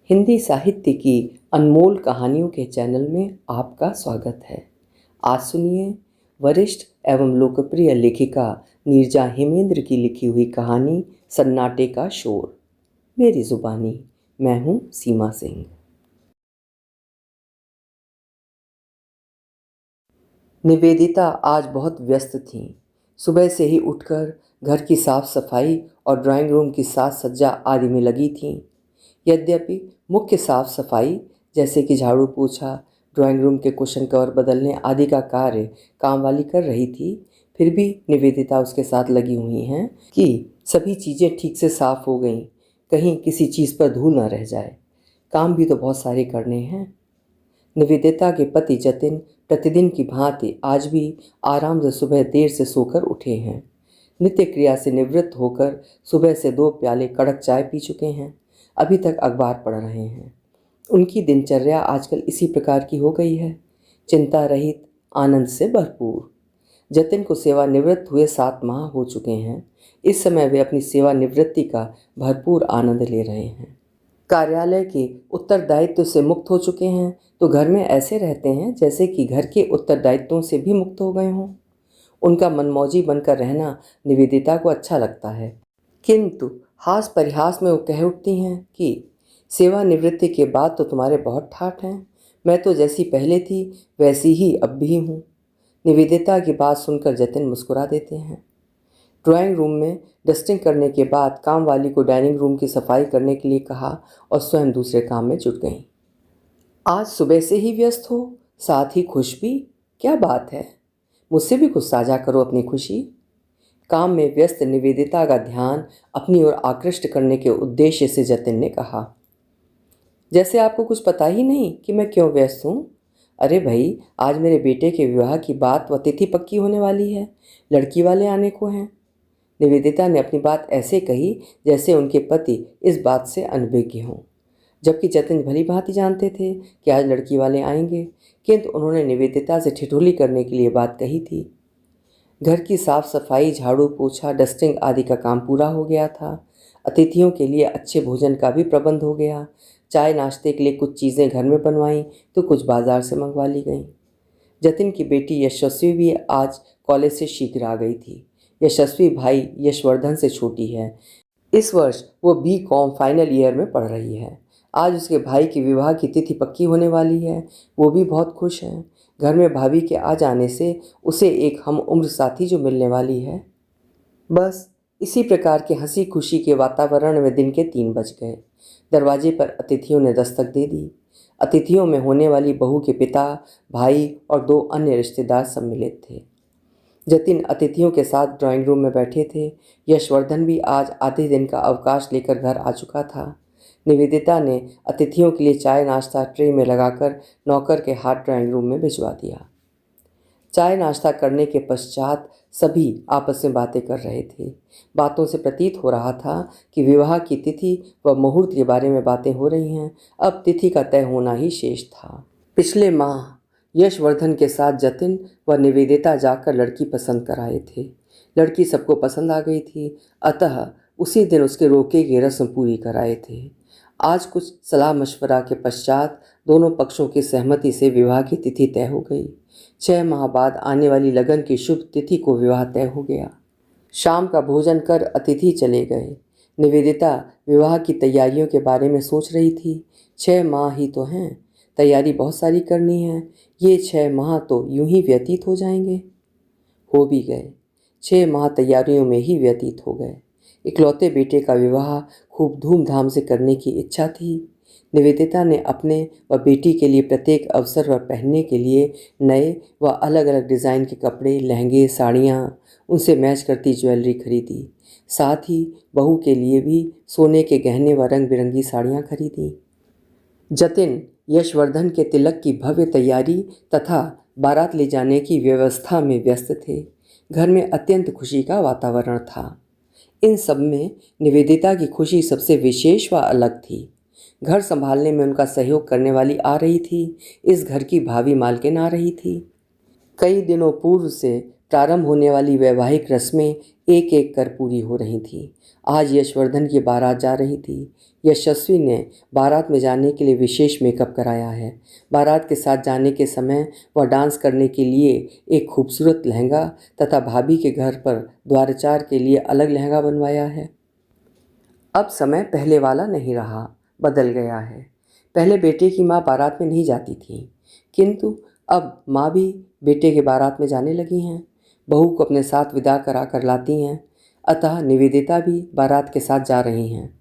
हिंदी साहित्य की अनमोल कहानियों के चैनल में आपका स्वागत है। आज सुनिए वरिष्ठ एवं लोकप्रिय लेखिका नीरजा हेमेंद्र की लिखी हुई कहानी सन्नाटे का शोर। मेरी जुबानी। मैं हूँ सीमा सिंह। निवेदिता आज बहुत व्यस्त थीं। सुबह से ही उठकर घर की साफ सफाई और ड्राइंग रूम की साज सज्जा आदि में लगी थीं। यद्यपि मुख्य साफ सफाई जैसे कि झाड़ू पोछा, ड्राइंग रूम के कुशन कवर बदलने आदि का कार्य काम वाली कर रही थी, फिर भी निवेदिता उसके साथ लगी हुई हैं कि सभी चीज़ें ठीक से साफ हो गईं, कहीं किसी चीज़ पर धूल न रह जाए। काम भी तो बहुत सारे करने हैं। निवेदिता के पति जतिन प्रतिदिन की भांति आज भी आराम से सुबह देर से सोकर उठे हैं। नित्य क्रिया से निवृत्त होकर सुबह से 2 प्याले कड़क चाय पी चुके हैं। अभी तक अखबार पढ़ रहे हैं। उनकी दिनचर्या आजकल इसी प्रकार की हो गई है, चिंता रहित, आनंद से भरपूर। जतिन को सेवानिवृत्त हुए 7 माह हो चुके हैं। इस समय वे अपनी सेवानिवृत्ति का भरपूर आनंद ले रहे हैं। कार्यालय के उत्तरदायित्व से मुक्त हो चुके हैं तो घर में ऐसे रहते हैं जैसे कि घर के उत्तरदायित्वों से भी मुक्त हो गए हों। उनका मनमौजी बनकर रहना निवेदिता को अच्छा लगता है, किंतु हास परिहास में वो कह उठती हैं कि सेवानिवृत्ति के बाद तो तुम्हारे बहुत ठाठ हैं। मैं तो जैसी पहले थी वैसी ही अब भी हूँ। निवेदिता की बात सुनकर जतिन मुस्कुरा देते हैं। ड्राइंग रूम में डस्टिंग करने के बाद काम वाली को डाइनिंग रूम की सफाई करने के लिए कहा और स्वयं दूसरे काम में जुट गईं। आज सुबह से ही व्यस्त हो, साथ ही खुश भी। क्या बात है? मुझसे भी कुछ साझा करो अपनी खुशी। काम में व्यस्त निवेदिता का ध्यान अपनी ओर आकृष्ट करने के उद्देश्य से जतिन ने कहा, जैसे आपको कुछ पता ही नहीं कि मैं क्यों व्यस्त हूँ। अरे भाई, आज मेरे बेटे के विवाह की बात व तिथि पक्की होने वाली है। लड़की वाले आने को हैं। निवेदिता ने अपनी बात ऐसे कही जैसे उनके पति इस बात से अनभिज्ञ हों, जबकि जतिन भली भांति जानते थे कि आज लड़की वाले आएंगे, किंतु उन्होंने निवेदिता से ठिठोली करने के लिए बात कही थी। घर की साफ सफाई, झाड़ू पोछा, डस्टिंग आदि का काम पूरा हो गया था। अतिथियों के लिए अच्छे भोजन का भी प्रबंध हो गया। चाय नाश्ते के लिए कुछ चीज़ें घर में बनवाईं तो कुछ बाजार से मंगवा ली गईं। जतिन की बेटी यशस्वी भी आज कॉलेज से शीघ्र आ गई थी। यशस्वी भाई यशवर्धन से छोटी है। इस वर्ष वो B.Com फाइनल ईयर में पढ़ रही है। आज उसके भाई के विवाह की तिथि पक्की होने वाली है। वो भी बहुत खुश है। घर में भाभी के आ जाने से उसे एक हम उम्र साथी जो मिलने वाली है। बस इसी प्रकार के हंसी खुशी के वातावरण में दिन के 3 बज गए। दरवाजे पर अतिथियों ने दस्तक दे दी। अतिथियों में होने वाली बहू के पिता, भाई और 2 अन्य रिश्तेदार सम्मिलित थे। जतिन अतिथियों के साथ ड्राइंग रूम में बैठे थे। यशवर्धन भी आज आधे दिन का अवकाश लेकर घर आ चुका था। निवेदिता ने अतिथियों के लिए चाय नाश्ता ट्रे में लगाकर नौकर के हाथ ड्राइंग रूम में भिजवा दिया। चाय नाश्ता करने के पश्चात सभी आपस में बातें कर रहे थे। बातों से प्रतीत हो रहा था कि विवाह की तिथि व मुहूर्त के बारे में बातें हो रही हैं। अब तिथि का तय होना ही शेष था। पिछले माह यशवर्धन के साथ जतिन व निवेदिता जाकर लड़की पसंद कर आए थे। लड़की सबको पसंद आ गई थी, अतः उसी दिन उसके रोके की रस्म पूरी कराए थे। आज कुछ सलाह मशवरा के पश्चात दोनों पक्षों की सहमति से विवाह की तिथि तय हो गई। 6 माह बाद आने वाली लगन की शुभ तिथि को विवाह तय हो गया। शाम का भोजन कर अतिथि चले गए। निवेदिता विवाह की तैयारियों के बारे में सोच रही थी। 6 माह ही तो हैं, तैयारी बहुत सारी करनी है। ये 6 माह तो यूं ही व्यतीत हो जाएंगे। हो भी गए। 6 माह तैयारियों में ही व्यतीत हो गए। इकलौते बेटे का विवाह खूब धूमधाम से करने की इच्छा थी। निवेदिता ने अपने व बेटी के लिए प्रत्येक अवसर पर पहनने के लिए नए व अलग अलग डिज़ाइन के कपड़े, लहंगे, साड़ियाँ, उनसे मैच करती ज्वेलरी खरीदी। साथ ही बहू के लिए भी सोने के गहने व रंग बिरंगी साड़ियाँ खरीदी। जतिन यशवर्धन के तिलक की भव्य तैयारी तथा बारात ले जाने की व्यवस्था में व्यस्त थे। घर में अत्यंत खुशी का वातावरण था। इन सब में निवेदिता की खुशी सबसे विशेष व अलग थी। घर संभालने में उनका सहयोग करने वाली आ रही थी। इस घर की भावी मालकिन आ रही थी। कई दिनों पूर्व से प्रारंभ होने वाली वैवाहिक रस्में एक एक कर पूरी हो रही थी। आज यशवर्धन की बारात जा रही थी। यशस्वी ने बारात में जाने के लिए विशेष मेकअप कराया है। बारात के साथ जाने के समय वह डांस करने के लिए एक खूबसूरत लहंगा तथा भाभी के घर पर द्वारचार के लिए अलग लहंगा बनवाया है। अब समय पहले वाला नहीं रहा, बदल गया है। पहले बेटे की माँ बारात में नहीं जाती थी, किंतु अब माँ भी बेटे के बारात में जाने लगी हैं। बहू को अपने साथ विदा करा कर लाती हैं। अतः निवेदिता भी बारात के साथ जा रही हैं।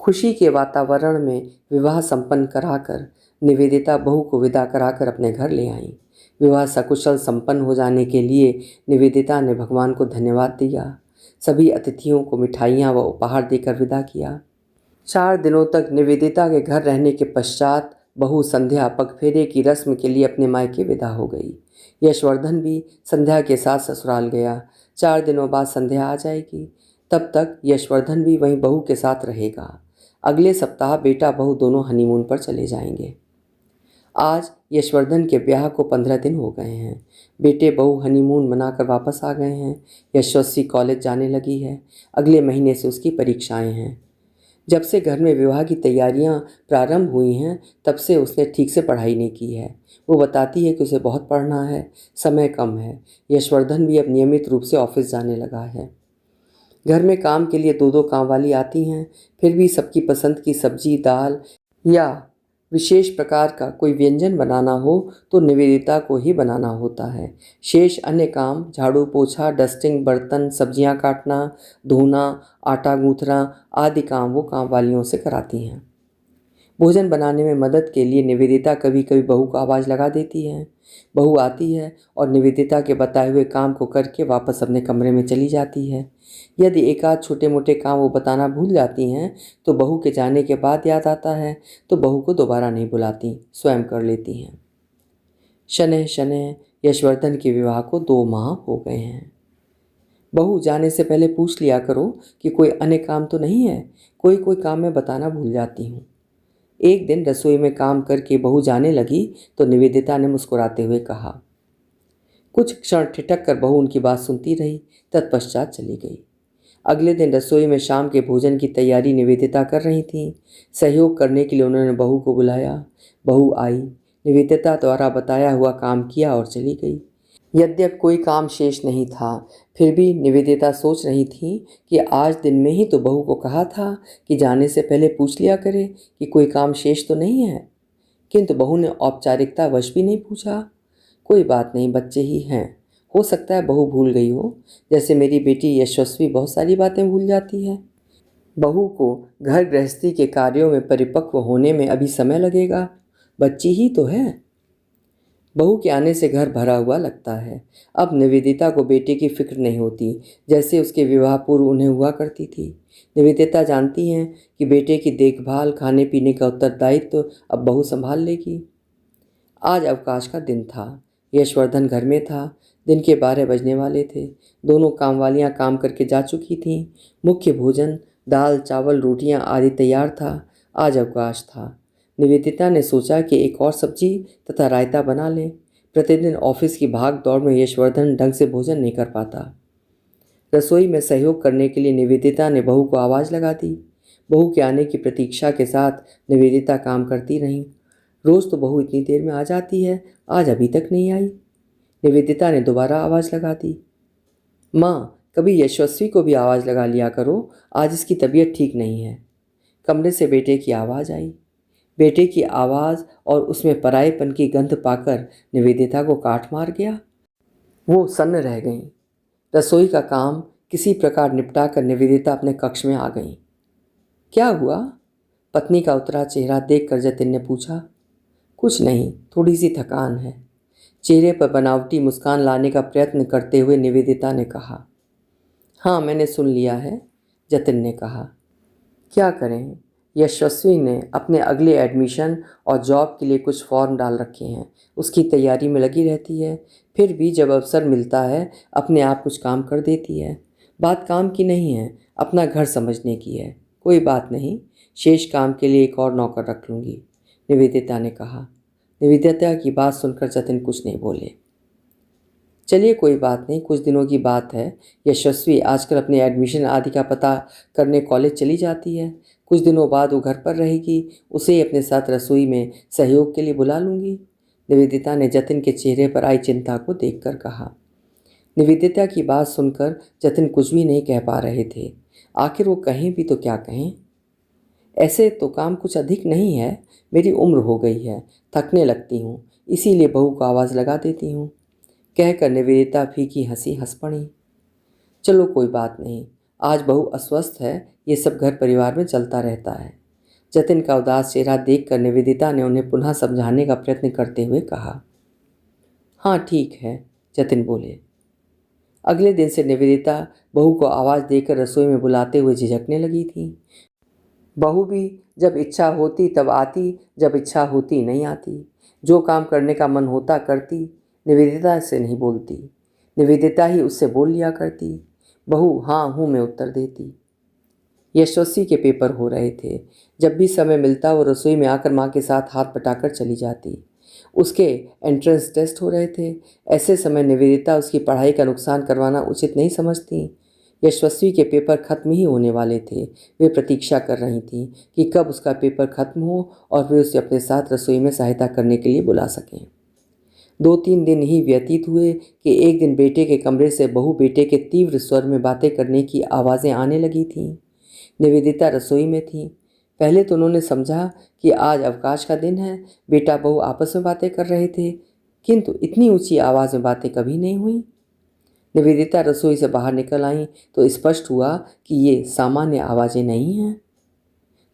खुशी के वातावरण में विवाह संपन्न कराकर निवेदिता बहू को विदा कराकर अपने घर ले आई। विवाह सकुशल संपन्न हो जाने के लिए निवेदिता ने भगवान को धन्यवाद दिया। सभी अतिथियों को मिठाइयाँ व उपहार देकर विदा किया। 4 दिनों तक निवेदिता के घर रहने के पश्चात बहू संध्या पगफेरे की रस्म के लिए अपने मायके विदा हो गई। यशवर्धन भी संध्या के साथ ससुराल गया। 4 दिनों बाद संध्या आ जाएगी। तब तक यशवर्धन भी वहीं बहू के साथ रहेगा। अगले सप्ताह बेटा बहू दोनों हनीमून पर चले जाएंगे। आज यशवर्धन के ब्याह को 15 दिन हो गए हैं। बेटे बहू हनीमून मनाकर वापस आ गए हैं। यशस्वी कॉलेज जाने लगी है। अगले महीने से उसकी परीक्षाएं हैं। जब से घर में विवाह की तैयारियां प्रारंभ हुई हैं, तब से उसने ठीक से पढ़ाई नहीं की है। वो बताती है कि उसे बहुत पढ़ना है, समय कम है। यशवर्धन भी अब नियमित रूप से ऑफिस जाने लगा है। घर में काम के लिए 2-2 काम वाली आती हैं। फिर भी सबकी पसंद की सब्जी, दाल या विशेष प्रकार का कोई व्यंजन बनाना हो तो निवेदिता को ही बनाना होता है। शेष अन्य काम, झाड़ू पोछा, डस्टिंग, बर्तन, सब्जियां काटना, धोना, आटा गूंथना आदि काम वो काम वालियों से कराती हैं। भोजन बनाने में मदद के लिए निवेदिता कभी कभी बहू को आवाज़ लगा देती है। बहू आती है और निवेदिता के बताए हुए काम को करके वापस अपने कमरे में चली जाती है। यदि एक आध छोटे मोटे काम वो बताना भूल जाती हैं तो बहू के जाने के बाद याद आता है तो बहू को दोबारा नहीं बुलाती, स्वयं कर लेती हैं। शनैः शनैः यशवर्धन के विवाह को 2 माह हो गए हैं। बहू जाने से पहले पूछ लिया करो कि कोई अन्य काम तो नहीं है। कोई कोई काम मैं बताना भूल जाती हूँ। एक दिन रसोई में काम करके बहू जाने लगी तो निवेदिता ने मुस्कुराते हुए कहा। कुछ क्षण ठिठक कर बहू उनकी बात सुनती रही, तत्पश्चात चली गई। अगले दिन रसोई में शाम के भोजन की तैयारी निवेदिता कर रही थीं। सहयोग करने के लिए उन्होंने बहू को बुलाया। बहू आई, निवेदिता द्वारा बताया हुआ काम किया और चली गई। यद्यपि कोई काम शेष नहीं था, फिर भी निवेदिता सोच रही थी कि आज दिन में ही तो बहू को कहा था कि जाने से पहले पूछ लिया करे कि कोई काम शेष तो नहीं है, किंतु बहू ने औपचारिकता वश भी नहीं पूछा। कोई बात नहीं, बच्चे ही हैं, हो सकता है बहू भूल गई हो, जैसे मेरी बेटी यशस्वी बहुत सारी बातें भूल जाती है। बहू को घर गृहस्थी के कार्यों में परिपक्व होने में अभी समय लगेगा, बच्ची ही तो है। बहू के आने से घर भरा हुआ लगता है। अब निवेदिता को बेटे की फिक्र नहीं होती, जैसे उसके विवाह पूर्व उन्हें हुआ करती थी। निवेदिता जानती हैं कि बेटे की देखभाल, खाने पीने का उत्तरदायित्व अब बहू संभाल लेगी। आज अवकाश का दिन था। यशवर्धन घर में था। दिन के 12 बजने वाले थे। दोनों कामवालियाँ काम करके जा चुकी थीं। मुख्य भोजन, दाल, चावल, रोटियाँ आदि तैयार था। आज अवकाश था। निवेदिता ने सोचा कि एक और सब्जी तथा रायता बना लें। प्रतिदिन ऑफिस की भाग दौड़ में यशवर्धन ढंग से भोजन नहीं कर पाता। रसोई में सहयोग करने के लिए निवेदिता ने बहू को आवाज़ लगा दी। बहू के आने की प्रतीक्षा के साथ निवेदिता काम करती रही। रोज़ तो बहू इतनी देर में आ जाती है, आज अभी तक नहीं आई। निवेदिता ने दोबारा आवाज़ लगा दी। माँ, कभी यशस्वी को भी आवाज़ लगा लिया करो, आज इसकी तबीयत ठीक नहीं है। कमरे से बेटे की आवाज़ आई। बेटे की आवाज़ और उसमें परायेपन की गंध पाकर निवेदिता को काट मार गया। वो सन्न रह गईं। रसोई का काम किसी प्रकार निपटा कर निवेदिता अपने कक्ष में आ गई। क्या हुआ? पत्नी का उतरा चेहरा देखकर जतिन ने पूछा। कुछ नहीं, थोड़ी सी थकान है। चेहरे पर बनावटी मुस्कान लाने का प्रयत्न करते हुए निवेदिता ने कहा। हाँ, मैंने सुन लिया है, जतिन ने कहा। क्या करें, यशस्वी ने अपने अगले एडमिशन और जॉब के लिए कुछ फॉर्म डाल रखे हैं, उसकी तैयारी में लगी रहती है। फिर भी जब अवसर मिलता है अपने आप कुछ काम कर देती है। बात काम की नहीं है, अपना घर समझने की है। कोई बात नहीं, शेष काम के लिए एक और नौकर रख लूँगी, निवेदिता ने कहा। निवेदिता की बात सुनकर जतिन कुछ नहीं बोले। चलिए कोई बात नहीं, कुछ दिनों की बात है। यशस्वी आजकल अपने एडमिशन आदि का पता करने कॉलेज चली जाती है। कुछ दिनों बाद वो घर पर रहेगी। उसे ही अपने साथ रसोई में सहयोग के लिए बुला लूँगी। निवेदिता ने जतिन के चेहरे पर आई चिंता को देखकर कहा। निवेदिता की बात सुनकर जतिन कुछ भी नहीं कह पा रहे थे। आखिर वो कहें भी तो क्या कहें। ऐसे तो काम कुछ अधिक नहीं है। मेरी उम्र हो गई है, थकने लगती हूँ, इसीलिए बहू को आवाज़ लगा देती हूँ, कहकर निवेदिता फीकी हंसी हंस पड़ी। चलो कोई बात नहीं, आज बहू अस्वस्थ है, ये सब घर परिवार में चलता रहता है। जतिन का उदास चेहरा देखकर निवेदिता ने उन्हें पुनः समझाने का प्रयत्न करते हुए कहा। हाँ ठीक है, जतिन बोले। अगले दिन से निवेदिता बहू को आवाज़ देकर रसोई में बुलाते हुए झिझकने लगी थी। बहू भी जब इच्छा होती तब आती, जब इच्छा होती नहीं आती। जो काम करने का मन होता करती, निवेदिता से नहीं बोलती। निवेदिता ही उससे बोल लिया करती। बहू हाँ हूँ में उत्तर देती। यशस्वी के पेपर हो रहे थे। जब भी समय मिलता वो रसोई में आकर माँ के साथ हाथ बटाकर चली जाती। उसके एंट्रेंस टेस्ट हो रहे थे। ऐसे समय निवेदिता उसकी पढ़ाई का नुकसान करवाना उचित नहीं समझती। यशस्वी के पेपर खत्म ही होने वाले थे। वे प्रतीक्षा कर रही थीं कि कब उसका पेपर खत्म हो और वे उसे अपने साथ रसोई में सहायता करने के लिए बुला सकें। 2-3 दिन ही व्यतीत हुए कि एक दिन बेटे के कमरे से बहू बेटे के तीव्र स्वर में बातें करने की आवाज़ें आने लगी थीं। निवेदिता रसोई में थी। पहले तो उन्होंने समझा कि आज अवकाश का दिन है, बेटा बहू आपस में बातें कर रहे थे, किंतु इतनी ऊंची आवाज़ में बातें कभी नहीं हुई। निवेदिता रसोई से बाहर निकल आई तो स्पष्ट हुआ कि ये सामान्य आवाज़ें नहीं हैं।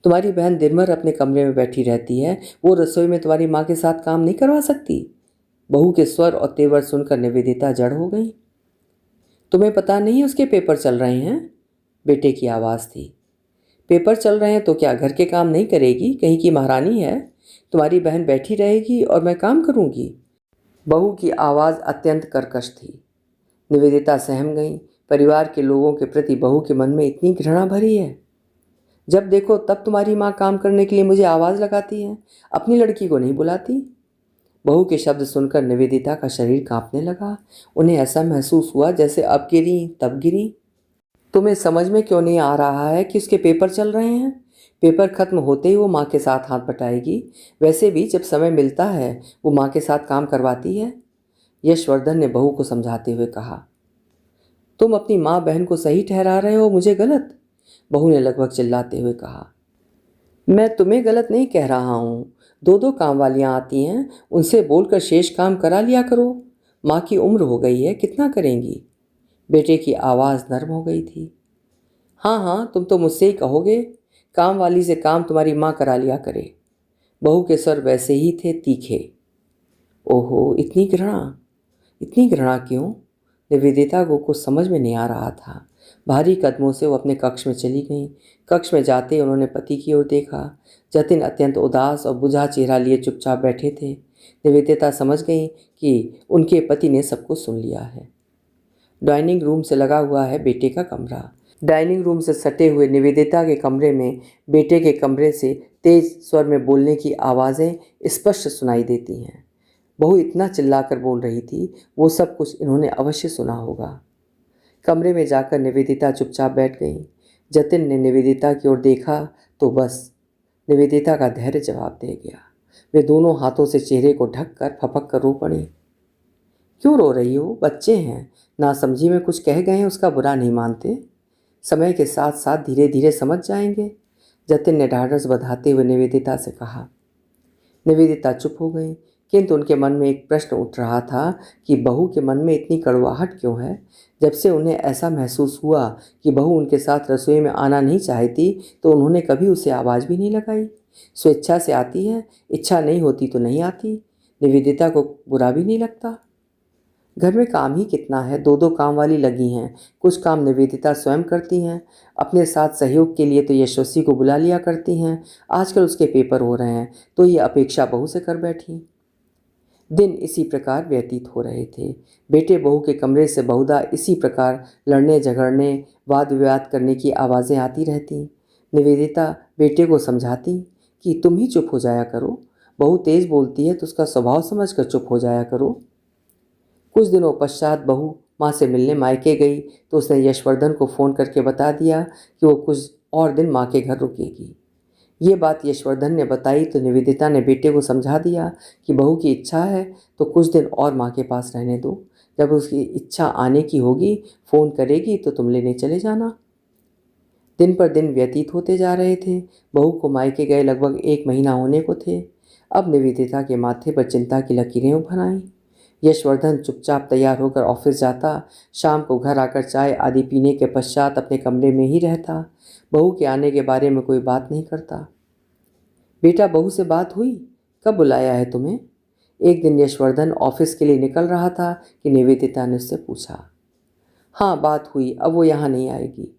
तुम्हारी बहन दिन भर अपने कमरे में बैठी रहती है, वो रसोई में तुम्हारी माँ के साथ काम नहीं करवा सकती। बहू के स्वर और तेवर सुनकर निवेदिता जड़ हो गई। तुम्हें पता नहीं उसके पेपर चल रहे हैं? बेटे की आवाज़ थी। पेपर चल रहे हैं तो क्या घर के काम नहीं करेगी? कहीं की महारानी है? तुम्हारी बहन बैठी रहेगी और मैं काम करूंगी? बहू की आवाज़ अत्यंत कर्कश थी। निवेदिता सहम गई। परिवार के लोगों के प्रति बहू के मन में इतनी घृणा भरी है। जब देखो तब तुम्हारी माँ काम करने के लिए मुझे आवाज़ लगाती है, अपनी लड़की को नहीं बुलाती। बहू के शब्द सुनकर निवेदिता का शरीर कांपने लगा। उन्हें ऐसा महसूस हुआ जैसे अब गिरी तब गिरी। तुम्हें समझ में क्यों नहीं आ रहा है कि उसके पेपर चल रहे हैं? पेपर खत्म होते ही वो माँ के साथ हाथ बटाएगी। वैसे भी जब समय मिलता है वो माँ के साथ काम करवाती है। यशवर्धन ने बहू को समझाते हुए कहा। तुम अपनी माँ बहन को सही ठहरा रहे हो, मुझे गलत? बहू ने लगभग चिल्लाते हुए कहा। मैं तुम्हें गलत नहीं कह रहा हूँ। 2-2 काम वालियाँ आती हैं, उनसे बोलकर शेष काम करा लिया करो। माँ की उम्र हो गई है, कितना करेंगी? बेटे की आवाज़ नर्म हो गई थी। हाँ हाँ, तुम तो मुझसे ही कहोगे, काम वाली से काम तुम्हारी माँ करा लिया करे। बहू के स्वर वैसे ही थे, तीखे। ओहो, इतनी घृणा क्यों? निवेदिता को कुछ समझ में नहीं आ रहा था। भारी कदमों से वो अपने कक्ष में चली गईं। कक्ष में जाते ही उन्होंने पति की ओर देखा। जतिन अत्यंत उदास और बुझा चेहरा लिए चुपचाप बैठे थे। निवेदिता समझ गई कि उनके पति ने सब कुछ सुन लिया है। डाइनिंग रूम से लगा हुआ है बेटे का कमरा। डाइनिंग रूम से सटे हुए निवेदिता के कमरे में बेटे के कमरे से तेज स्वर में बोलने की आवाज़ें स्पष्ट सुनाई देती हैं। बहू इतना चिल्लाकर बोल रही थी, वो सब कुछ इन्होंने अवश्य सुना होगा। कमरे में जाकर निवेदिता चुपचाप बैठ गई। जतिन ने निवेदिता की ओर देखा तो बस निवेदिता का धैर्य जवाब दे गया। वे दोनों हाथों से चेहरे को ढक कर फपक कर रो पड़ी। क्यों रो रही हो? बच्चे हैं, नासमझी में कुछ कह गए हैं उसका बुरा नहीं मानते। समय के साथ साथ धीरे धीरे समझ जाएंगे, जतिन ने ढाढ़स बंधाते हुए निवेदिता से कहा। निवेदिता चुप हो गई, किंतु उनके मन में एक प्रश्न उठ रहा था कि बहू के मन में इतनी कड़वाहट क्यों है। जब से उन्हें ऐसा महसूस हुआ कि बहू उनके साथ रसोई में आना नहीं चाहती तो उन्होंने कभी उसे आवाज़ भी नहीं लगाई। स्वेच्छा से आती है, इच्छा नहीं होती तो नहीं आती। निवेदिता को बुरा भी नहीं लगता। घर में काम ही कितना है, 2-2 काम वाली लगी हैं। कुछ काम निवेदिता स्वयं करती हैं। अपने साथ सहयोग के लिए तो यशस्वी को बुला लिया करती हैं। आजकल उसके पेपर हो रहे हैं तो ये अपेक्षा बहू से कर बैठी। दिन इसी प्रकार व्यतीत हो रहे थे। बेटे बहू के कमरे से बहुधा इसी प्रकार लड़ने झगड़ने वाद विवाद करने की आवाज़ें आती रहती। निवेदिता बेटे को समझाती कि तुम ही चुप हो जाया करो, बहू तेज़ बोलती है तो उसका स्वभाव समझकर चुप हो जाया करो। कुछ दिनों पश्चात बहू माँ से मिलने मायके गई तो उसने यशवर्धन को फ़ोन करके बता दिया कि वो कुछ और दिन माँ के घर रुकेगी। ये बात यशवर्धन ने बताई तो निवेदिता ने बेटे को समझा दिया कि बहू की इच्छा है तो कुछ दिन और माँ के पास रहने दो। जब उसकी इच्छा आने की होगी फ़ोन करेगी तो तुम लेने चले जाना। दिन पर दिन व्यतीत होते जा रहे थे। बहू को मायके गए लगभग 1 महीना होने को थे। अब निवेदिता के माथे पर चिंता की लकीरें उभर आईं। यशवर्धन चुपचाप तैयार होकर ऑफिस जाता, शाम को घर आकर चाय आदि पीने के पश्चात अपने कमरे में ही रहता, बहू के आने के बारे में कोई बात नहीं करता। बेटा, बहू से बात हुई? कब बुलाया है तुम्हें? एक दिन यशवर्धन ऑफिस के लिए निकल रहा था कि निवेदिता ने उससे पूछा। हाँ, बात हुई, अब वो यहाँ नहीं आएगी।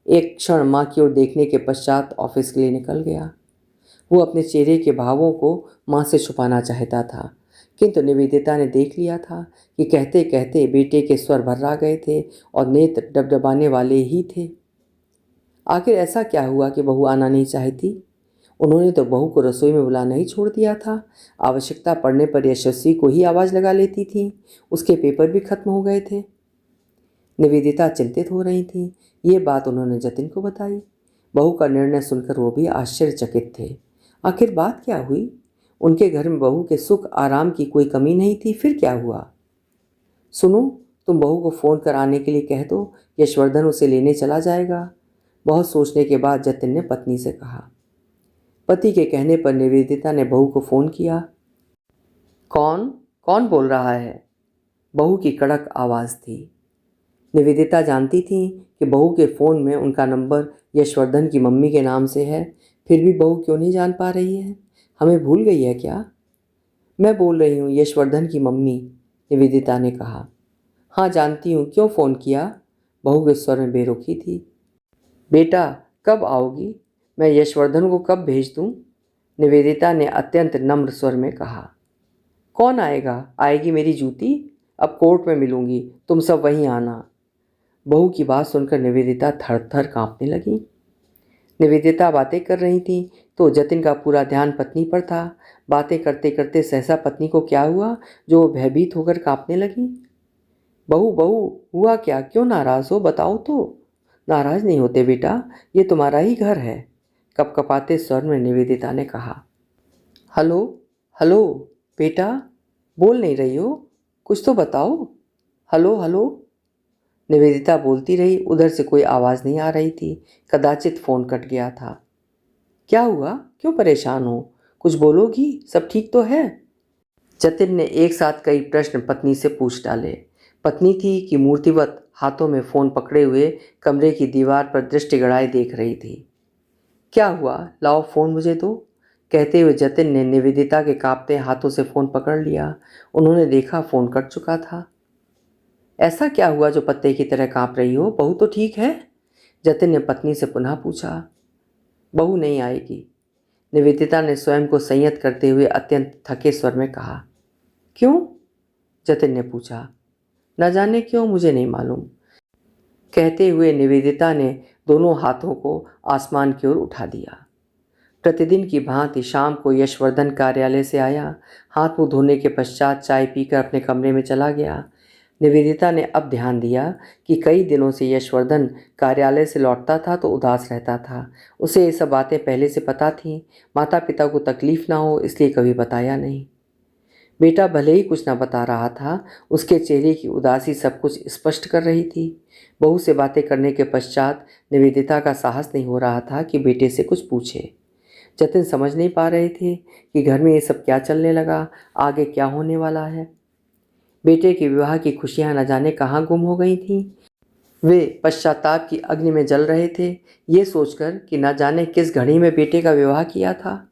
एक क्षण माँ की ओर देखने के पश्चात ऑफिस के लिए निकल गया। वो अपने चेहरे के भावों को माँ से छुपाना चाहता था, किंतु निवेदिता ने देख लिया था कि कहते कहते बेटे के स्वर भर्रा गए थे और नेत्र डबडबाने वाले ही थे। आखिर ऐसा क्या हुआ कि बहू आना नहीं चाहती? उन्होंने तो बहू को रसोई में बुलाना ही छोड़ दिया था। आवश्यकता पड़ने पर यशस्वी को ही आवाज़ लगा लेती थी। उसके पेपर भी खत्म हो गए थे। निवेदिता चिंतित हो रही थी। ये बात उन्होंने जतिन को बताई। बहू का निर्णय सुनकर वो भी आश्चर्यचकित थे। आखिर बात क्या हुई? उनके घर में बहू के सुख आराम की कोई कमी नहीं थी, फिर क्या हुआ? सुनो, तुम बहू को फ़ोन कर आने के लिए कह दो, यशवर्धन उसे लेने चला जाएगा। बहुत सोचने के बाद जतिन ने पत्नी से कहा। पति के कहने पर निवेदिता ने बहू को फ़ोन किया। कौन कौन बोल रहा है? बहू की कड़क आवाज़ थी। निवेदिता जानती थी कि बहू के फ़ोन में उनका नंबर यशवर्धन की मम्मी के नाम से है, फिर भी बहू क्यों नहीं जान पा रही है? हमें भूल गई है क्या? मैं बोल रही हूँ, यशवर्धन की मम्मी, निवेदिता ने कहा। हाँ, जानती हूँ, क्यों फ़ोन किया? बहू के स्वर में बेरुखी थी। बेटा, कब आओगी? मैं यशवर्धन को कब भेज दूँ? निवेदिता ने अत्यंत नम्र स्वर में कहा। कौन आएगा? आएगी मेरी जूती। अब कोर्ट में मिलूंगी, तुम सब वहीं आना। बहू की बात सुनकर निवेदिता थर थर काँपने लगी। निवेदिता बातें कर रही थी तो जतिन का पूरा ध्यान पत्नी पर था। बातें करते करते सहसा पत्नी को क्या हुआ जो वो भयभीत होकर काँपने लगी। बहू बहू, हुआ क्या? क्यों नाराज़ हो? बताओ तो। नाराज़ नहीं होते बेटा, ये तुम्हारा ही घर है, कपकपाते स्वर में निवेदिता ने कहा। हेलो हेलो बेटा, बोल नहीं रही हो? कुछ तो बताओ। Hello hello. निवेदिता बोलती रही, उधर से कोई आवाज़ नहीं आ रही थी। कदाचित फ़ोन कट गया था। क्या हुआ? क्यों परेशान हो? कुछ बोलोगी? सब ठीक तो है? जतिन ने एक साथ कई प्रश्न पत्नी से पूछ डाले। पत्नी थी कि मूर्तिवत हाथों में फ़ोन पकड़े हुए कमरे की दीवार पर दृष्टि गड़ाए देख रही थी। क्या हुआ? लाओ फ़ोन मुझे दो, कहते हुए जतिन ने निवेदिता के कांपते हाथों से फ़ोन पकड़ लिया। उन्होंने देखा फ़ोन कट चुका था। ऐसा क्या हुआ जो पत्ते की तरह कांप रही हो? बहू तो ठीक है? जतिन ने पत्नी से पुनः पूछा। बहू नहीं आएगी, निवेदिता ने स्वयं को संयत करते हुए अत्यंत थके स्वर में कहा। क्यों? जतिन ने पूछा। न जाने क्यों, मुझे नहीं मालूम, कहते हुए निवेदिता ने दोनों हाथों को आसमान की ओर उठा दिया। प्रतिदिन की भांति शाम को यशवर्धन कार्यालय से आया। हाथ मुंह धोने के पश्चात चाय पीकर अपने कमरे में चला गया। निवेदिता ने अब ध्यान दिया कि कई दिनों से यशवर्धन कार्यालय से लौटता था तो उदास रहता था। उसे ये सब बातें पहले से पता थीं। माता पिता को तकलीफ ना हो इसलिए कभी बताया नहीं। बेटा भले ही कुछ ना बता रहा था, उसके चेहरे की उदासी सब कुछ स्पष्ट कर रही थी। बहू से बातें करने के पश्चात निवेदिता का साहस नहीं हो रहा था कि बेटे से कुछ पूछे। जतिन समझ नहीं पा रहे थे कि घर में ये सब क्या चलने लगा, आगे क्या होने वाला है। बेटे के विवाह की खुशियां न जाने कहाँ गुम हो गई थीं। वे पश्चाताप की अग्नि में जल रहे थे, ये सोचकर कि न जाने किस घड़ी में बेटे का विवाह किया था।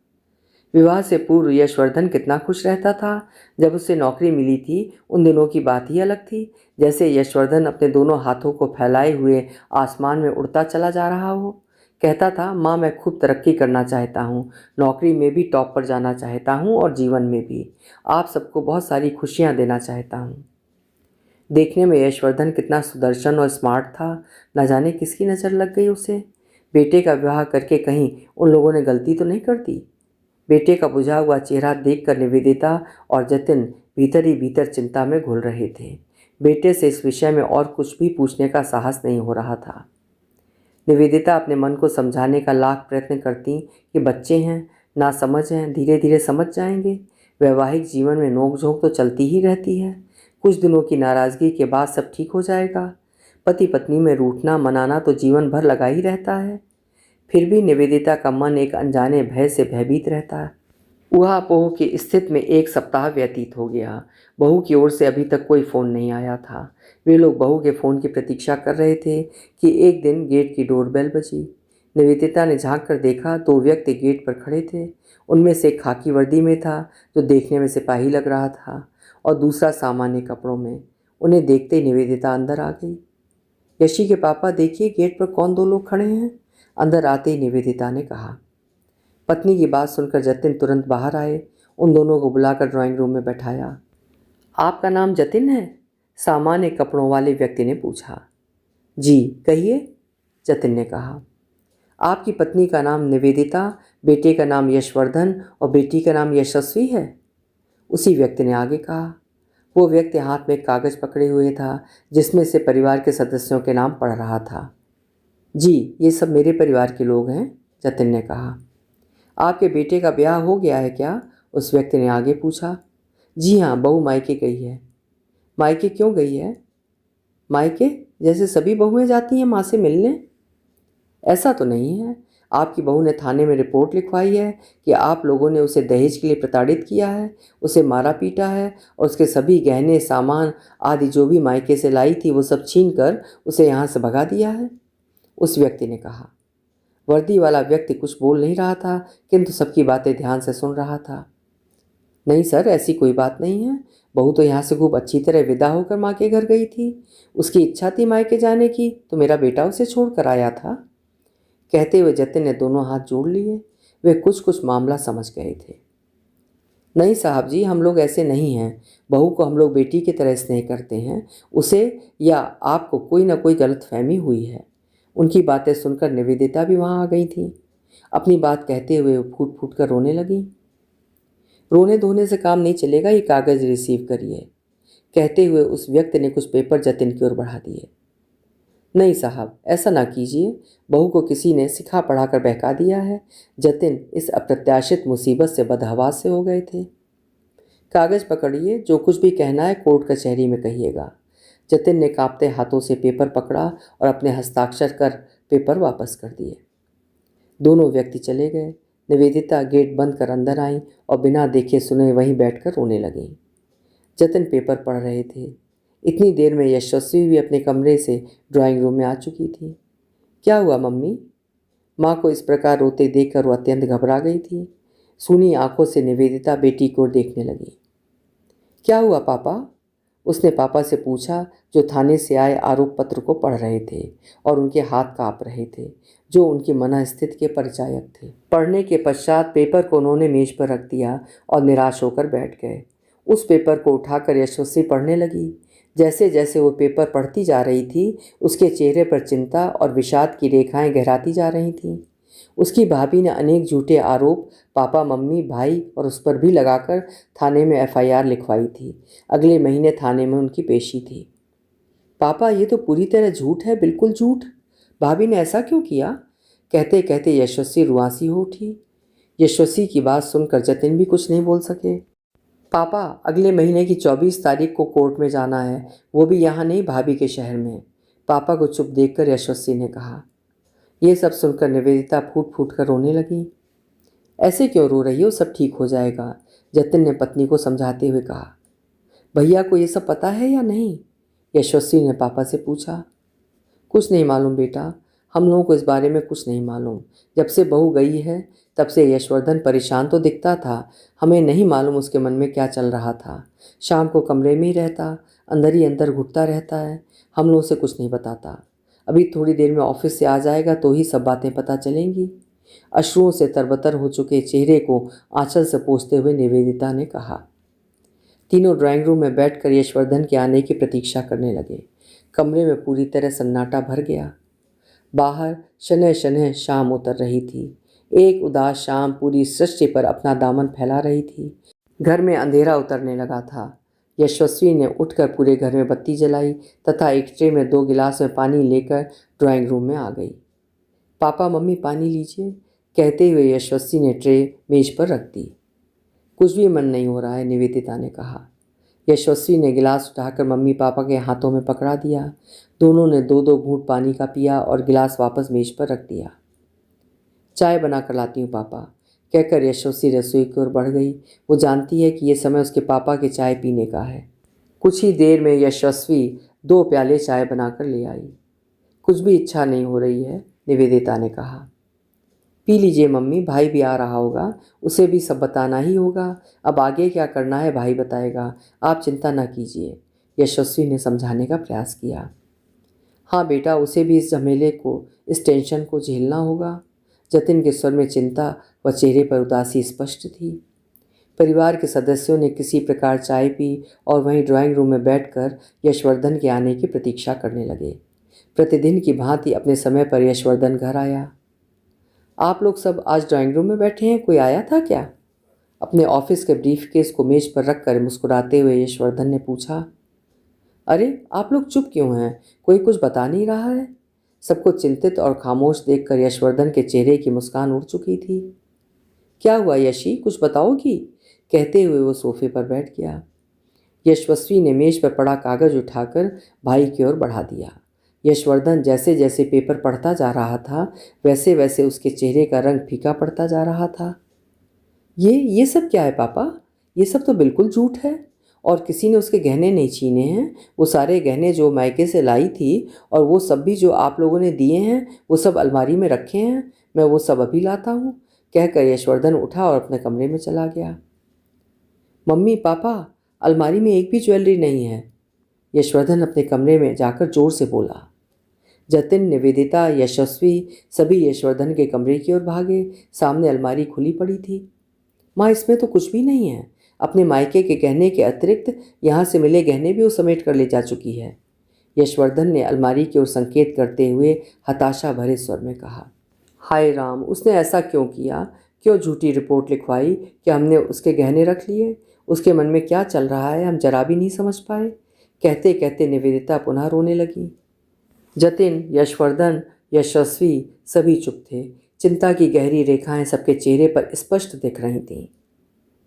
विवाह से पूर्व यशवर्धन कितना खुश रहता था। जब उसे नौकरी मिली थी उन दिनों की बात ही अलग थी, जैसे यशवर्धन अपने दोनों हाथों को फैलाए हुए आसमान में उड़ता चला जा रहा हो। कहता था, माँ मैं खूब तरक्की करना चाहता हूँ, नौकरी में भी टॉप पर जाना चाहता हूँ और जीवन में भी आप सबको बहुत सारी खुशियाँ देना चाहता हूँ। देखने में यशवर्धन कितना सुदर्शन और स्मार्ट था, न जाने किसकी नज़र लग गई उसे। बेटे का विवाह करके कहीं उन लोगों ने गलती तो नहीं कर दी। बेटे का बुझा हुआ चेहरा देखकर निवेदिता और जतिन भीतर ही भीतर चिंता में घुल रहे थे। बेटे से इस विषय में और कुछ भी पूछने का साहस नहीं हो रहा था। निवेदिता अपने मन को समझाने का लाख प्रयत्न करती कि बच्चे हैं, ना समझ हैं, धीरे धीरे समझ जाएंगे। वैवाहिक जीवन में नोक-झोंक तो चलती ही रहती है। कुछ दिनों की नाराज़गी के बाद सब ठीक हो जाएगा। पति पत्नी में रूठना मनाना तो जीवन भर लगा ही रहता है। फिर भी निवेदिता का मन एक अनजाने भय से भयभीत रहता है। ऊहा-पोह की स्थिति में 1 सप्ताह व्यतीत हो गया। बहू की ओर से अभी तक कोई फ़ोन नहीं आया था। वे लोग बहू के फ़ोन की प्रतीक्षा कर रहे थे कि एक दिन गेट की डोरबेल बजी। निवेदिता ने झांक कर देखा, 2 व्यक्ति गेट पर खड़े थे। उनमें से एक खाकी वर्दी में था, जो देखने में सिपाही लग रहा था, और दूसरा सामान्य कपड़ों में। उन्हें देखते ही निवेदिता अंदर आ गई। यशी के पापा, देखिए गेट पर कौन 2 लोग खड़े हैं। अंदर आते ही निवेदिता ने कहा। पत्नी की बात सुनकर जतिन तुरंत बाहर आए। उन दोनों को बुलाकर ड्राइंग रूम में बैठाया। आपका नाम जतिन है? सामान्य कपड़ों वाले व्यक्ति ने पूछा। जी, कहिए, जतिन ने कहा। आपकी पत्नी का नाम निवेदिता, बेटे का नाम यशवर्धन और बेटी का नाम यशस्वी है? उसी व्यक्ति ने आगे कहा। वो व्यक्ति हाथ में एक कागज पकड़े हुए था, जिसमें से परिवार के सदस्यों के नाम पढ़ रहा था। जी, ये सब मेरे परिवार के लोग हैं, जतिन ने कहा। आपके बेटे का ब्याह हो गया है क्या? उस व्यक्ति ने आगे पूछा। जी हाँ, बहू मायके गई है। मायके क्यों गई है? मायके जैसे सभी बहुएं जाती हैं माँ से मिलने। ऐसा तो नहीं है। आपकी बहू ने थाने में रिपोर्ट लिखवाई है कि आप लोगों ने उसे दहेज के लिए प्रताड़ित किया है, उसे मारा पीटा है और उसके सभी गहने सामान आदि जो भी मायके से लाई थी वो सब छीन कर उसे यहाँ से भगा दिया है, उस व्यक्ति ने कहा। वर्दी वाला व्यक्ति कुछ बोल नहीं रहा था, किंतु सबकी बातें ध्यान से सुन रहा था। नहीं सर, ऐसी कोई बात नहीं है। बहू तो यहाँ से खूब अच्छी तरह विदा होकर माँ के घर गई थी। उसकी इच्छा थी मायके जाने की, तो मेरा बेटा उसे छोड़ कर आया था। कहते हुए जतिन ने दोनों हाथ जोड़ लिए। वे कुछ कुछ मामला समझ गए थे। नहीं साहब जी, हम लोग ऐसे नहीं हैं। बहू को हम लोग बेटी की तरह स्नेह करते हैं। उसे या आपको कोई ना कोई गलतफहमी हुई है। उनकी बातें सुनकर निवेदिता भी वहाँ आ गई थी। अपनी बात कहते हुए वो फूट फूट कर रोने लगी। रोने धोने से काम नहीं चलेगा, ये कागज़ रिसीव करिए, कहते हुए उस व्यक्ति ने कुछ पेपर जतिन की ओर बढ़ा दिए। नहीं साहब, ऐसा ना कीजिए। बहू को किसी ने सिखा पढ़ा कर बहका दिया है। जतिन इस अप्रत्याशित मुसीबत से बदहवास से हो गए थे। कागज़ पकड़िए, जो कुछ भी कहना है कोर्ट कचहरी में कहिएगा। जतिन ने कांपते हाथों से पेपर पकड़ा और अपने हस्ताक्षर कर पेपर वापस कर दिए। दोनों व्यक्ति चले गए। निवेदिता गेट बंद कर अंदर आई और बिना देखे सुने वहीं बैठकर रोने लगी। जतिन पेपर पढ़ रहे थे। इतनी देर में यशस्वी भी अपने कमरे से ड्राइंग रूम में आ चुकी थी। क्या हुआ मम्मी? माँ को इस प्रकार रोते देखकर वो अत्यंत घबरा गई थी। सूनी आंखों से निवेदिता बेटी को देखने लगी। क्या हुआ पापा? उसने पापा से पूछा, जो थाने से आए आरोप पत्र को पढ़ रहे थे और उनके हाथ कांप रहे थे, जो उनकी मनःस्थिति के परिचायक थे। पढ़ने के पश्चात पेपर को उन्होंने मेज पर रख दिया और निराश होकर बैठ गए। उस पेपर को उठाकर यशस्वी पढ़ने लगी। जैसे जैसे वो पेपर पढ़ती जा रही थी, उसके चेहरे पर चिंता और विषाद की रेखाएं गहराती जा रही थीं। उसकी भाभी ने अनेक झूठे आरोप पापा, मम्मी, भाई और उस पर भी लगाकर थाने में एफआईआर लिखवाई थी। अगले महीने थाने में उनकी पेशी थी। पापा, ये तो पूरी तरह झूठ है, बिल्कुल झूठ। भाभी ने ऐसा क्यों किया? कहते कहते यशस्वी रुआंसी हो उठी। यशस्वी की बात सुनकर जतिन भी कुछ नहीं बोल सके। पापा, अगले महीने की 24 तारीख को कोर्ट में जाना है, वो भी यहाँ नहीं, भाभी के शहर में। पापा को चुप देखकर यशस्वी ने कहा। ये सब सुनकर निवेदिता फूट फूट कर रोने लगी। ऐसे क्यों रो रही हो? सब ठीक हो जाएगा, जतिन ने पत्नी को समझाते हुए कहा। भैया को ये सब पता है या नहीं? यशस्वी ने पापा से पूछा। कुछ नहीं मालूम बेटा, हम लोगों को इस बारे में कुछ नहीं मालूम। जब से बहू गई है तब से यशवर्धन परेशान तो दिखता था। हमें नहीं मालूम उसके मन में क्या चल रहा था। शाम को कमरे में ही रहता, अंदर ही अंदर घुटता रहता है। हम लोगों से कुछ नहीं बताता। अभी थोड़ी देर में ऑफिस से आ जाएगा तो ही सब बातें पता चलेंगी। अश्रुओं से तरबतर हो चुके चेहरे को आंचल से पोंछते हुए निवेदिता ने कहा। तीनों ड्राइंग रूम में बैठकर यशवर्धन के आने की प्रतीक्षा करने लगे। कमरे में पूरी तरह सन्नाटा भर गया। बाहर शनह शनह शाम उतर रही थी। एक उदास शाम पूरी सृष्टि पर अपना दामन फैला रही थी। घर में अंधेरा उतरने लगा था। यशस्वी ने उठकर पूरे घर में बत्ती जलाई तथा एक ट्रे में 2 गिलास में पानी लेकर ड्राइंग रूम में आ गई। पापा मम्मी पानी लीजिए, कहते हुए यशस्वी ने ट्रे मेज पर रख दी। कुछ भी मन नहीं हो रहा है, निवेदिता ने कहा। यशस्वी ने गिलास उठाकर मम्मी पापा के हाथों में पकड़ा दिया। दोनों ने 2-2 घूंट पानी का पिया और गिलास वापस मेज पर रख दिया। चाय बना कर लाती हूँ पापा, कहकर यशस्वी रसोई की ओर बढ़ गई। वो जानती है कि यह समय उसके पापा के चाय पीने का है। कुछ ही देर में यशस्वी 2 प्याले चाय बनाकर ले आई। कुछ भी इच्छा नहीं हो रही है, निवेदिता ने कहा। पी लीजिए मम्मी, भाई भी आ रहा होगा, उसे भी सब बताना ही होगा। अब आगे क्या करना है भाई बताएगा, आप चिंता न कीजिए, यशस्वी ने समझाने का प्रयास किया। हाँ बेटा, उसे भी इस झमेले को, इस टेंशन को झेलना होगा। जतिन के स्वर में चिंता व चेहरे पर उदासी स्पष्ट थी। परिवार के सदस्यों ने किसी प्रकार चाय पी और वहीं ड्राइंग रूम में बैठकर यशवर्धन के आने की प्रतीक्षा करने लगे। प्रतिदिन की भांति अपने समय पर यशवर्धन घर आया। आप लोग सब आज ड्राइंग रूम में बैठे हैं, कोई आया था क्या? अपने ऑफिस के ब्रीफकेस को मेज पर रखकर मुस्कुराते हुए यशवर्धन ने पूछा। अरे आप लोग चुप क्यों हैं, कोई कुछ बता नहीं रहा है? सबको चिंतित और खामोश देखकर यशवर्धन के चेहरे की मुस्कान उड़ चुकी थी। क्या हुआ यशी, कुछ बताओगी? कहते हुए वो सोफे पर बैठ गया। यशस्वी ने मेज पर पड़ा कागज उठाकर भाई की ओर बढ़ा दिया। यशवर्धन जैसे जैसे पेपर पढ़ता जा रहा था वैसे वैसे उसके चेहरे का रंग फीका पड़ता जा रहा था। ये सब क्या है पापा? ये सब तो बिल्कुल झूठ है, और किसी ने उसके गहने नहीं छीने हैं। वो सारे गहने जो मायके से लाई थी और वो सब भी जो आप लोगों ने दिए हैं वो सब अलमारी में रखे हैं, मैं वो सब अभी लाता हूँ, कहकर यशवर्धन उठा और अपने कमरे में चला गया। मम्मी पापा, अलमारी में एक भी ज्वेलरी नहीं है, यशवर्धन अपने कमरे में जाकर जोर से बोला। जतिन, निवेदिता, यशस्वी सभी यशवर्धन के कमरे की ओर भागे। सामने अलमारी खुली पड़ी थी। माँ, इसमें तो कुछ भी नहीं है। अपने मायके के गहने के अतिरिक्त यहाँ से मिले गहने भी वो समेट कर ले जा चुकी है, यशवर्धन ने अलमारी की ओर संकेत करते हुए हताशा भरे स्वर में कहा। हाय राम, उसने ऐसा क्यों किया? क्यों झूठी रिपोर्ट लिखवाई? क्या हमने उसके गहने रख लिए? उसके मन में क्या चल रहा है हम जरा भी नहीं समझ पाए। कहते कहते निवेदिता पुनः रोने लगी। जतिन, यशवर्धन, यशस्वी सभी चुप थे। चिंता की गहरी रेखाएं सबके चेहरे पर स्पष्ट दिख रही थीं।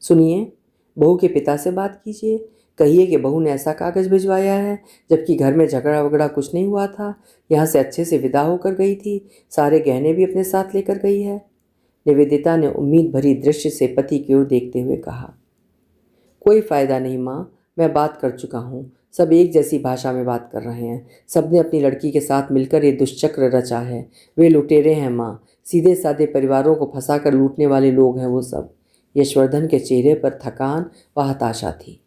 सुनिए, बहू के पिता से बात कीजिए, कहिए कि बहू ने ऐसा कागज़ भिजवाया है, जबकि घर में झगड़ा वगड़ा कुछ नहीं हुआ था। यहाँ से अच्छे से विदा होकर गई थी, सारे गहने भी अपने साथ लेकर गई है, निवेदिता ने उम्मीद भरी दृष्टि से पति की ओर देखते हुए कहा। कोई फ़ायदा नहीं माँ, मैं बात कर चुका हूँ, सब एक जैसी भाषा में बात कर रहे हैं। सबने अपनी लड़की के साथ मिलकर ये दुष्चक्र रचा है। वे लुटेरे हैं माँ, सीधे साधे परिवारों को फंसाकर लूटने वाले लोग हैं वो सब। यशवर्धन के चेहरे पर थकान व हताशा थी।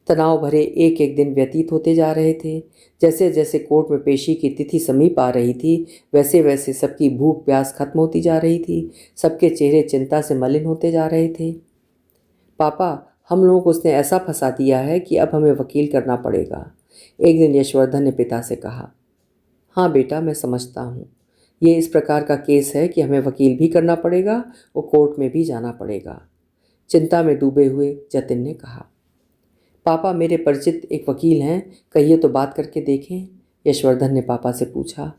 तनाव भरे एक एक दिन व्यतीत होते जा रहे थे। जैसे जैसे कोर्ट में पेशी की तिथि समीप आ रही थी वैसे वैसे सबकी भूख प्यास खत्म होती जा रही थी। सबके चेहरे चिंता से मलिन होते जा रहे थे। पापा, हम लोगों को उसने ऐसा फंसा दिया है कि अब हमें वकील करना पड़ेगा, एक दिन यशवर्धन ने पिता से कहा। हाँ बेटा, मैं समझता हूँ, ये इस प्रकार का केस है कि हमें वकील भी करना पड़ेगा और कोर्ट में भी जाना पड़ेगा, चिंता में डूबे हुए जतिन ने कहा। पापा, मेरे परिचित एक वकील हैं, कहिए तो बात करके देखें, यशवर्धन ने पापा से पूछा।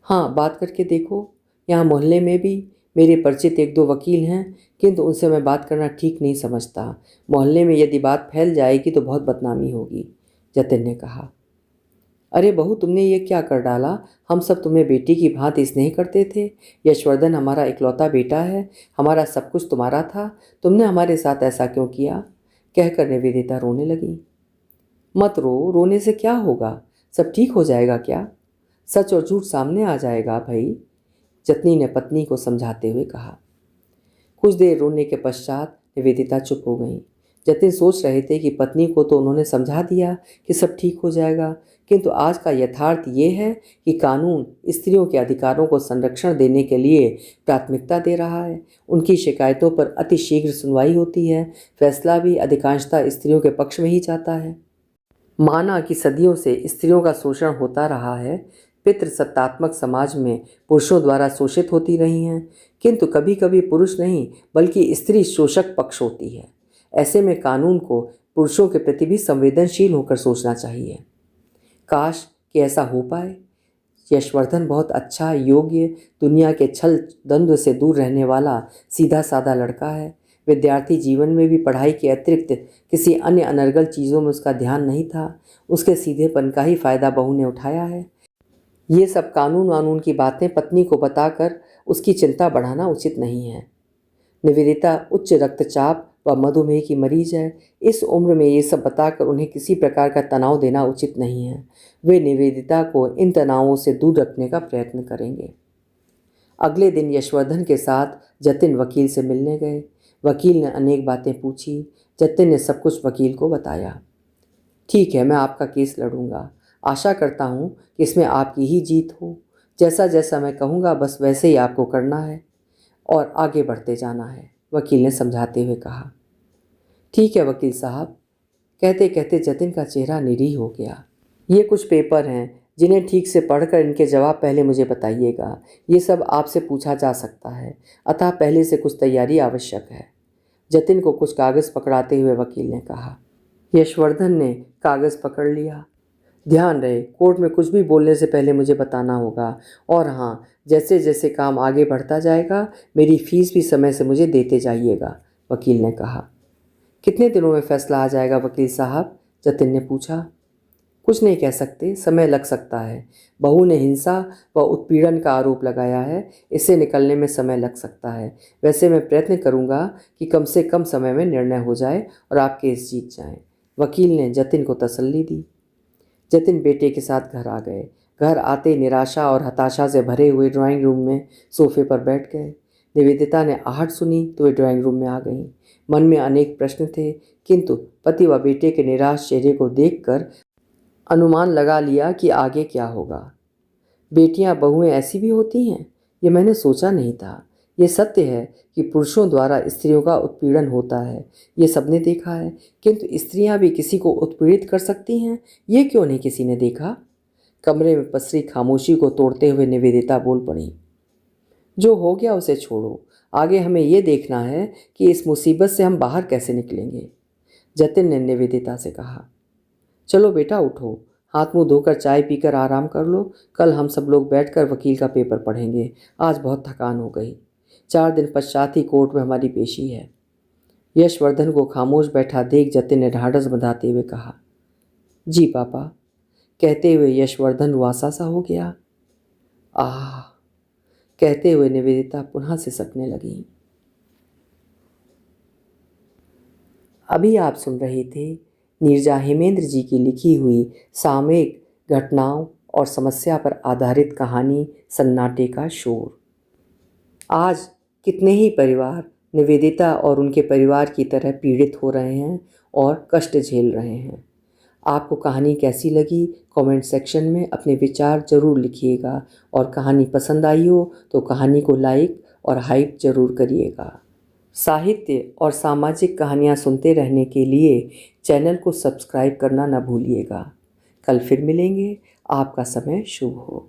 हाँ, बात करके देखो, यहाँ मोहल्ले में भी मेरे परिचित 1-2 वकील हैं, किंतु उनसे मैं बात करना ठीक नहीं समझता। मोहल्ले में यदि बात फैल जाएगी तो बहुत बदनामी होगी, जतिन ने कहा। अरे बहू, तुमने ये क्या कर डाला? हम सब तुम्हें बेटी की भांति स्नेह करते थे। यशवर्धन हमारा इकलौता बेटा है, हमारा सब कुछ तुम्हारा था, तुमने हमारे साथ ऐसा क्यों किया, कहकर निवेदिता रोने लगी। मत रो, रोने से क्या होगा, सब ठीक हो जाएगा क्या? सच और झूठ सामने आ जाएगा भाई, जतनी ने पत्नी को समझाते हुए कहा। कुछ देर रोने के पश्चात निवेदिता चुप हो गई। जतिन सोच रहे थे कि पत्नी को तो उन्होंने समझा दिया कि सब ठीक हो जाएगा, किंतु आज का यथार्थ ये है कि कानून स्त्रियों के अधिकारों को संरक्षण देने के लिए प्राथमिकता दे रहा है। उनकी शिकायतों पर अति शीघ्र सुनवाई होती है, फैसला भी अधिकांशतः स्त्रियों के पक्ष में ही जाता है। माना कि सदियों से स्त्रियों का शोषण होता रहा है, पितृसत्तात्मक समाज में पुरुषों द्वारा शोषित होती रही हैं, किंतु कभी कभी पुरुष नहीं बल्कि स्त्री शोषक पक्ष होती है। ऐसे में कानून को पुरुषों के प्रति भी संवेदनशील होकर सोचना चाहिए। काश कि ऐसा हो पाए। यशवर्धन बहुत अच्छा, योग्य, दुनिया के छल द्वंद्व से दूर रहने वाला सीधा साधा लड़का है। विद्यार्थी जीवन में भी पढ़ाई के अतिरिक्त किसी अन्य अनर्गल चीज़ों में उसका ध्यान नहीं था। उसके सीधेपन का ही फायदा बहू ने उठाया है। ये सब कानून वानून की बातें पत्नी को बताकर उसकी चिंता बढ़ाना उचित नहीं है। निवेदिता उच्च रक्तचाप व मधुमेह की मरीज है। इस उम्र में ये सब बताकर उन्हें किसी प्रकार का तनाव देना उचित नहीं है। वे निवेदिता को इन तनावों से दूर रखने का प्रयत्न करेंगे। अगले दिन यशवर्धन के साथ जतिन वकील से मिलने गए। वकील ने अनेक बातें पूछी। जतिन ने सब कुछ वकील को बताया। ठीक है, मैं आपका केस लड़ूंगा। आशा करता हूँ कि इसमें आपकी ही जीत हो। जैसा जैसा मैं कहूँगा बस वैसे ही आपको करना है और आगे बढ़ते जाना है, वकील ने समझाते हुए कहा। ठीक है वकील साहब, कहते कहते जतिन का चेहरा निरीह हो गया। ये कुछ पेपर हैं जिन्हें ठीक से पढ़कर इनके जवाब पहले मुझे बताइएगा। ये सब आपसे पूछा जा सकता है, अतः पहले से कुछ तैयारी आवश्यक है। जतिन को कुछ कागज़ पकड़ाते हुए वकील ने कहा। यशवर्धन ने कागज़ पकड़ लिया। ध्यान रहे, कोर्ट में कुछ भी बोलने से पहले मुझे बताना होगा। और हाँ, जैसे जैसे काम आगे बढ़ता जाएगा मेरी फीस भी समय से मुझे देते जाइएगा, वकील ने कहा। कितने दिनों में फैसला आ जाएगा वकील साहब? जतिन ने पूछा। कुछ नहीं कह सकते, समय लग सकता है। बहू ने हिंसा व उत्पीड़न का आरोप लगाया है, इससे निकलने में समय लग सकता है। वैसे मैं प्रयत्न करूंगा कि कम से कम समय में निर्णय हो जाए और आप केस जीत जाएं, वकील ने जतिन को तसल्ली दी। जतिन बेटे के साथ घर आ गए। घर आते निराशा और हताशा से भरे हुए ड्राइंग रूम में सोफे पर बैठ गए। निवेदिता ने आहट सुनी तो वे ड्राइंग रूम में आ गईं। मन में अनेक प्रश्न थे, किंतु पति व बेटे के निराश चेहरे को देखकर अनुमान लगा लिया कि आगे क्या होगा। बेटियां बहुएं ऐसी भी होती हैं, ये मैंने सोचा नहीं था। ये सत्य है कि पुरुषों द्वारा स्त्रियों का उत्पीड़न होता है, ये सबने देखा है, किंतु स्त्रियां भी किसी को उत्पीड़ित कर सकती हैं, ये क्यों नहीं किसी ने देखा? कमरे में पसरी खामोशी को तोड़ते हुए निवेदिता बोल पड़ी। जो हो गया उसे छोड़ो, आगे हमें ये देखना है कि इस मुसीबत से हम बाहर कैसे निकलेंगे। जतिन ने निवेदिता से कहा। चलो बेटा उठो, हाथ मुंह धोकर चाय पीकर आराम कर लो। कल हम सब लोग बैठकर वकील का पेपर पढ़ेंगे। आज बहुत थकान हो गई। 4 दिन पश्चात ही कोर्ट में हमारी पेशी है। यशवर्धन को खामोश बैठा देख जतिन ने ढाढ़स बंधाते हुए कहा। जी पापा, कहते हुए यशवर्धन रुआसा सा हो गया। आह, कहते हुए निवेदिता पुनः से सकने लगी। अभी आप सुन रहे थे नीरजा हेमेंद्र जी की लिखी हुई सामयिक घटनाओं और समस्या पर आधारित कहानी सन्नाटे का शोर। आज कितने ही परिवार निवेदिता और उनके परिवार की तरह पीड़ित हो रहे हैं और कष्ट झेल रहे हैं। आपको कहानी कैसी लगी कमेंट सेक्शन में अपने विचार ज़रूर लिखिएगा, और कहानी पसंद आई हो तो कहानी को लाइक और हाइप ज़रूर करिएगा। साहित्य और सामाजिक कहानियाँ सुनते रहने के लिए चैनल को सब्सक्राइब करना न भूलिएगा। कल फिर मिलेंगे। आपका समय शुभ हो।